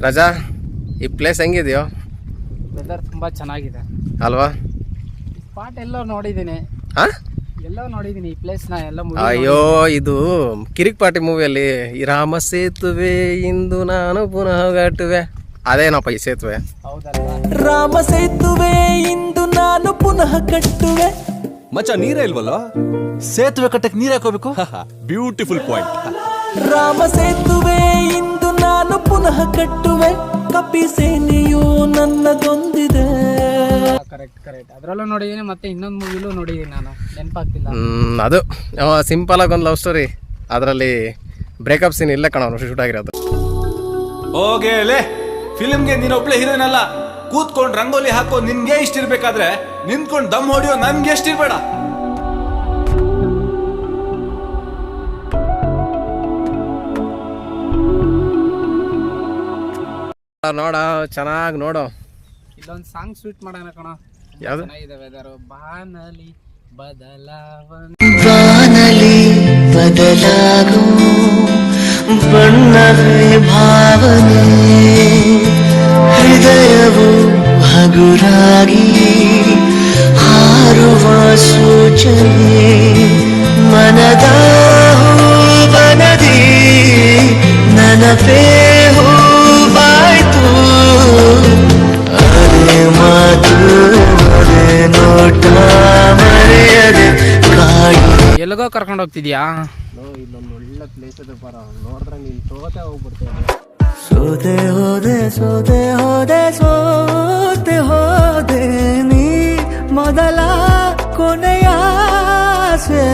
ರಜಾ, ಈ place ಹೆಂಗಿದೆಯೋ? Weather ತುಂಬ ಚೆನ್ನಾಗಿದೆ ಅಲ್ವಾ? ಸ್ಪಾಟ್ ಎಲ್ಲೋ ನೋಡಿದ್ದೀನಿ, ಎಲ್ಲೋ ನೋಡಿದ್ದೀನಿ ಈ ಪ್ಲೇಸ್ನ ಎಲ್ಲ. ಅಯ್ಯೋ, ಇದು ಕಿರಿಕ್ ಪಾರ್ಟಿ ಮೂವಿಯಲ್ಲಿ ಈ ರಾಮ ಸೇತುವೆ ಇಂದು ನಾನು ಪುನಃ ಗಟ್ಟುವೆ, ಅದೇನಪ್ಪ ಈ ಸೇತುವೆ. ಹೌದಲ್ವಾ? ರಾಮ ಸೇತುವೆ ಇಂದು ನಾನು ಪುನಃ ಕಟ್ಟುವೆ. ಮಚ್ಚ ನೀರೇ ಇಲ್ವಲ್ಲ, ಸೇತುವೆ ಕಟ್ಟಕ್ಕೆ ನೀರ್ ಹಾಕೋಬೇಕು. Beautiful point. ರಾಮ ಸೇತುವೆ ಇಂದು ನಾನು ಪುನಃ ಕಟ್ಟುವೆ, ಕಪಿ ಸೇನೆಯು ನನ್ನದೊಂದಿದೆ. ಕರೆಕ್ಟ್ ಅದರಲ್ಲೂ ನೋಡಿದ್ದೀನಿ, ಮತ್ತೆ ಇನ್ನೊಂದು ಮೂವಿಲೂ ನೋಡಿದ್ದೀನಿ, ನಾನು ನೆನಪಾಗ್ತಿಲ್ಲ. ಅದು ಸಿಂಪಲ್ ಆಗಿ ಒಂದು ಲವ್ ಸ್ಟೋರಿ, ಅದರಲ್ಲಿ ಬ್ರೇಕಪ್ ಸೀನ್ ಇಲ್ಲೇ ಕಣ ಶೂಟ್ ಆಗಿರೋದು. ಹೋಗೇಲೆ, ಫಿಲ್ಮ್ಗೆ ನೀನು ಒಬ್ಳೆ ಹೀರೋಯಿನ್ ಅಲ್ಲ. ಕೂತ್ಕೊಂಡು ರಂಗೋಲಿ ಹಾಕೋ ನಿನ್ಗೆ ಇಷ್ಟ ಇರ್ಬೇಕಾದ್ರೆ ನಿಂತ್ಕೊಂಡು ದಮ್ ಹೊಡಿಯೋ ನನ್ಗೆ ಎಷ್ಟ್ ಇರ್ಬೇಡ. ನೋಡ, ಚೆನ್ನಾಗಿ ನೋಡು. ಇಲ್ಲೊಂದು ಸಾಂಗ್ ಶೂಟ್ ಮಾಡೋಣ ಕಣ. ಯಾವ್ದು? ಚೆನ್ನಾಗಿದೆ ವೆದರ್. ಬಾನಲಿ ಬದಲಾಗು ಬಣ್ಣವೇ ಭಾವನೆ, ಹೃದಯವು ಹಗುರಾಗಿ ಹಾರುವ ಸೂಚನೆ, ಮನದ ಬನದಿ ನನಪೇ ಹೂವಾಯ್ತು, ಅದೇ ಮಾತು ಅದೇ ನೋಟ ಮರೆಯದೆ ಕಾಯಿ. ಎಲ್ಲಿಗೋ ಕರ್ಕೊಂಡು ಹೋಗ್ತಿದ್ಯಾ? ಇಲ್ಲೊಂದು ಒಳ್ಳೆ ಪ್ಲೇಸ್ ಇದೆ ಬರ, ನೋಡಿದ್ರೆ ನೀನು ಸೋತೆ ಹೋಗ್ಬಿಡ್ತೇನೆ. ಸೋದೆ ಹೋದೆ ಸೋದೆ ಹೋದೆ ಸೋತೆ ಹೋದೆ ನೀ ಮೊದಲ ಕೊನೆಯ ಆಸೆ,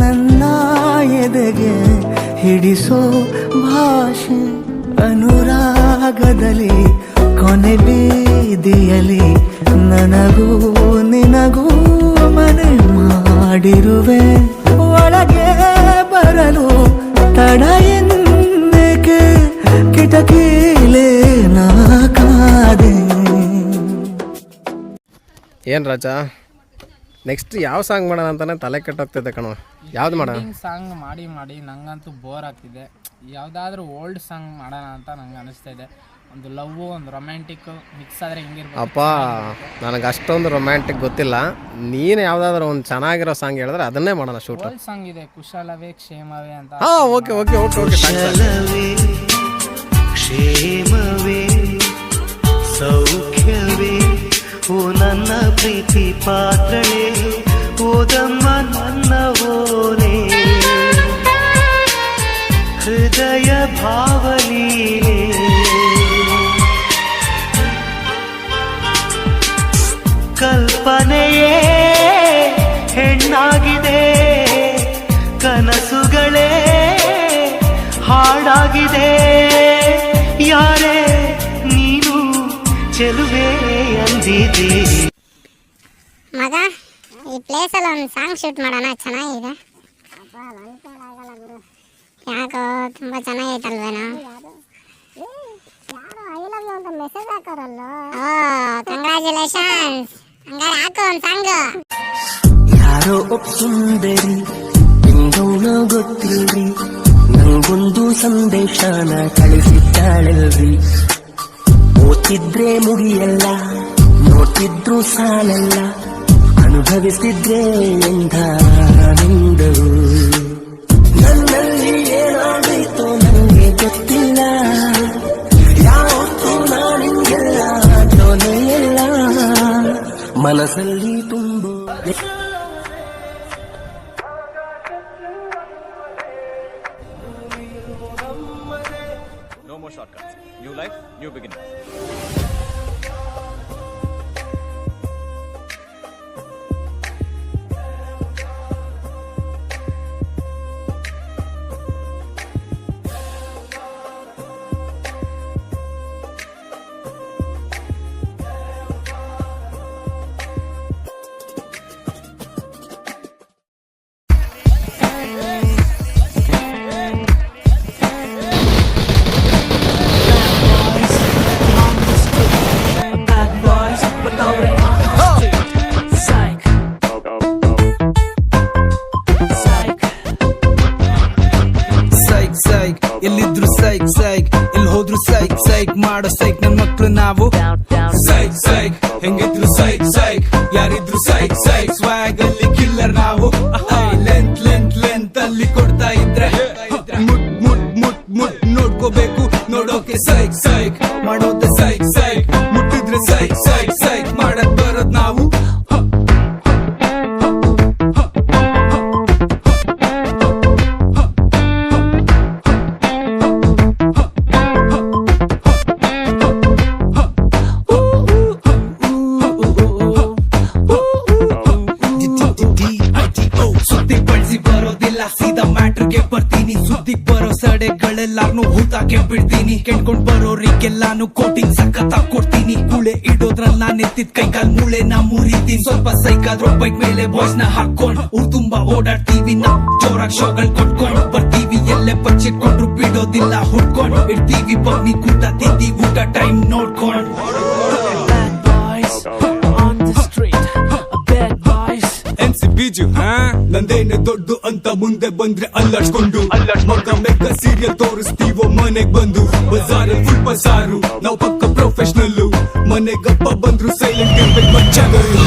ನನ್ನ ಎದೆಗೆ ಹಿಡಿಸೋ ಭಾಷೆ, ಅನುರಾಗದಲ್ಲಿ ಕೊನೆ ಬೀದಿಯಲ್ಲಿ ನನಗೂ ನಿನಗೂ ಮನೆ ಮಾಡಿರುವೆ, ಒಳಗೆ ಬರಲು ತಡ ಎಂದೇಕೆ ಕಿಟಕಿಲೇ ನಾ ಕಾದೆ. ಏನು ರಾಜಾ, ನೆಕ್ಸ್ಟ್ ಯಾವ ಸಾಂಗ್ ಮಾಡೋಣ ಅಂತಾನೆ ತಲೆ ಕೆಟ್ಟೋಗ್ತಿದೆ ಕಣೋ. ಯಾವ್ದು ಮಾಡೋಣ? ಸಾಂಗ್ ಮಾಡಿ ನಂಗಂತೂ ಬೋರ್ ಆಗ್ತಿದೆ. ಯಾವುದಾದ್ರೂ ಓಲ್ಡ್ ಸಾಂಗ್ ಮಾಡೋಣ ಅಂತ ನಂಗೆ ಅನಿಸ್ತಾ ಇದೆ. ಒಂದು ಲವ್, ಒಂದು ರೊಮ್ಯಾಂಟಿಕ್ ಮಿಕ್ಸ್ ಆದರೆ ಹಿಂಗಿರ್ಬೋದು. ಅಪ್ಪ, ನನಗೆ ಅಷ್ಟೊಂದು ರೊಮ್ಯಾಂಟಿಕ್ ಗೊತ್ತಿಲ್ಲ. ನೀನು ಯಾವುದಾದ್ರೂ ಒಂದು ಚೆನ್ನಾಗಿರೋ ಸಾಂಗ್ ಹೇಳಿದ್ರೆ ಅದನ್ನೇ ಮಾಡೋಣ ಶೂಟ್. ಓಲ್ಡ್ ಸಾಂಗ್ ಇದೆ, ಕುಶಲವೇ ಕ್ಷೇಮವೇ ಅಂತ. ಓಕೆ. ಕುಶಲವೇ ಕ್ಷೇಮವೇ ಸೌಖ್ಯವೇ ಓ ನನ್ನ ಪ್ರೀತಿ ಪಾತ್ರಳೇ, ಓದಮ್ಮ ನನ್ನ ಓನೆ, ಹೃದಯ ಭಾವಲೀಲೆ, ಕಲ್ಪನೆಯೇ ಹೆಣ್ಣಾಗಿದೆ, ಕನಸುಗಳೇ ಹಾಡಾಗಿದೆ, ಯಾರೇ ನೀನು ಚೆಲುವೆ ಅಂದಿದೆ. ಮಗ, ಈ ಪ್ಲೇಸಲ್ಲಿ ಒಂದು ಸಾಂಗ್ ಶೂಟ್ ಮಾಡೋಣ, ಚೆನ್ನಾಗಿದೆ. ಯಾಕೋ ತುಂಬ ಚೆನ್ನಾಗೈತಲ್ವೇನೋ? ಕಂಗ್ರ್ಯಾಚುಲೇಷನ್ಸ್. ಹಂಗಾರೆ ಹಾಕು ಒಂದು ಸಾಂಗ್. ಯಾರೋ ಒಬ್ಬ ಸುಂದರಿ ನಿಂಗೌನ ಗೊತ್ತಿಲ್ರಿ, ನಂಗೊಂದು ಸಂದೇಶನ ಕಳಿಸಿದ್ದಾಳಲ್ರಿ, ಓದ್ತಿದ್ರೆ ಮುಗಿಯಲ್ಲ, ನೋಡ್ತಿದ್ರು ಸಾಲಲ್ಲ, ಅನುಭವಿಸಿದ್ರೆ ಎಂದೆಂದರು. ನನ್ನಲ್ಲಿ ಏನಾಗೈತೋ ನನಗೆ ಗೊತ್ತಿಲ್ಲ, ಯಾವತ್ತೂ ನಾನಿಂಗೆಲ್ಲ ಡೋಲೆಯಲ್ಲ, ಮನಸ್ಸಲ್ಲಿ ತುಂಬು No more shortcuts. New life, new beginning. ಎಲ್ಲಿದ್ರು ಸೈಕ್ ಸೈಕ್, ಎಲ್ಲಿ ಹೋದ್ರು ಸೈಕ್ ಸೈಕ್ ಮಾಡೋ ಸೈಕ್ ನನ್ ಮಕ್ಳು ನಾವು. ಸೈಕ್ ಸೈಕ್ ಹೆಂಗಿದ್ರು ಸೈಕ್ ಸೈಕ್, ಯಾರಿದ್ರು ಸೈಕ್ ಸೈಕ್, ಸ್ವಾಗ್ ಅಲ್ಲಿ ಕಿಲ್ಲರ್ ನಾವು. ಲೆಂತ್ ಲೆಂತ್ ಲೆಂತ್ ಅಲ್ಲಿ ಕೊಡ್ತಾ ಇದ್ರೆ ಮುಟ್ ಮುಟ್ ಮುಟ್ ಮುಟ್ ನೋಡ್ಕೋಬೇಕು, ನೋಡೋಕೆ ಸೈಕ್ ಸೈಕ್, ಮಾಡೋದೆ ಸೈಕ್ ಸೈಕ್, ಮುಟ್ಟಿದ್ರೆ ಸೈಕ್ ಸೈಕ್ ಸೈಕ್ ಮಾಡಕ್ ಬರೋದ್ ನಾವು. ಸುದ್ದಿ ಬಳಸಿ ಬರೋದಿಲ್ಲ, ಸೀದಾ ಮ್ಯಾಟ್ರಿಗೆ ಬರ್ತೀನಿ. ಸುದ್ದಿ ಬರೋ ಸಡೆಗಳೆಲ್ಲಾರ್ನು ಹೂತಾಕೆ ಬಿಡ್ತೀನಿ. ಕೆಣ್ಕೊಂಡ್ ಬರೋರಿಗೆಲ್ಲಾನು ಕೋಟಿಂಗ್ ಸಖತ್ತಾಗ್ ಕೊಡ್ತೀನಿ. ಕೂಳೆ ಇಡೋದ್ರಲ್ಲಿ ನಾನ್ ಎತ್ತಿದ್ ಕೈಕಾಲ್ ಮೂಳೆ ನಾ ಮುರಿತೀನಿ. ಸ್ವಲ್ಪ ಸೈಕಾದ್ರೂ ಬೈಕ್ ಮೇಲೆ ಬಾಯ್ಸ್ ನ ಹಾಕೊಂಡ್ ಊರ್ ತುಂಬಾ ಓಡಾಡ್ತೀವಿ. ನಾ ಜೋರಾಗ್ ಶೋಗಳ್ ಕೊಟ್ಕೊಂಡ್ ಬರ್ತೀವಿ. ಎಲ್ಲೇ ಬಚ್ಚಿಟ್ಕೊಂಡ್ರು ಬಿಡೋದಿಲ್ಲ, ಹುಡ್ಕೊಂಡ್ ಇಡ್ತೀವಿ. ಬಗ್ನಿ ಕೂಟ ತಿಂದಿ ಊಟ ಟೈಮ್ ನೋಡ್ಕೊಂಡ್. MC ಬೀಜು ನಂದೇನೆ ದೊಡ್ಡು ಅಂತ ಮುಂದೆ ಬಂದ್ರೆ ಅಲ್ಲಾಡ್ಸ್ಕೊಂಡು ಮಗ ಮೆಕ್ಕ ಸೀರಿಯಲ್ ತೋರಿಸ್ತೀವೋ ಮನೆಗ್ ಬಂದು. ಬಜಾರಲ್ಲಿ ಫುಲ್ ಬಸಾರು, ನಾವು ಪಕ್ಕ ಪ್ರೊಫೆಷನಲ್ಲು. ಮನೆಗಪ್ಪ ಬಂದ್ರು ಸೈಲೆಂಟ್ ಇರ್ಬೇಕು ಮಚ್ಚಗಳು.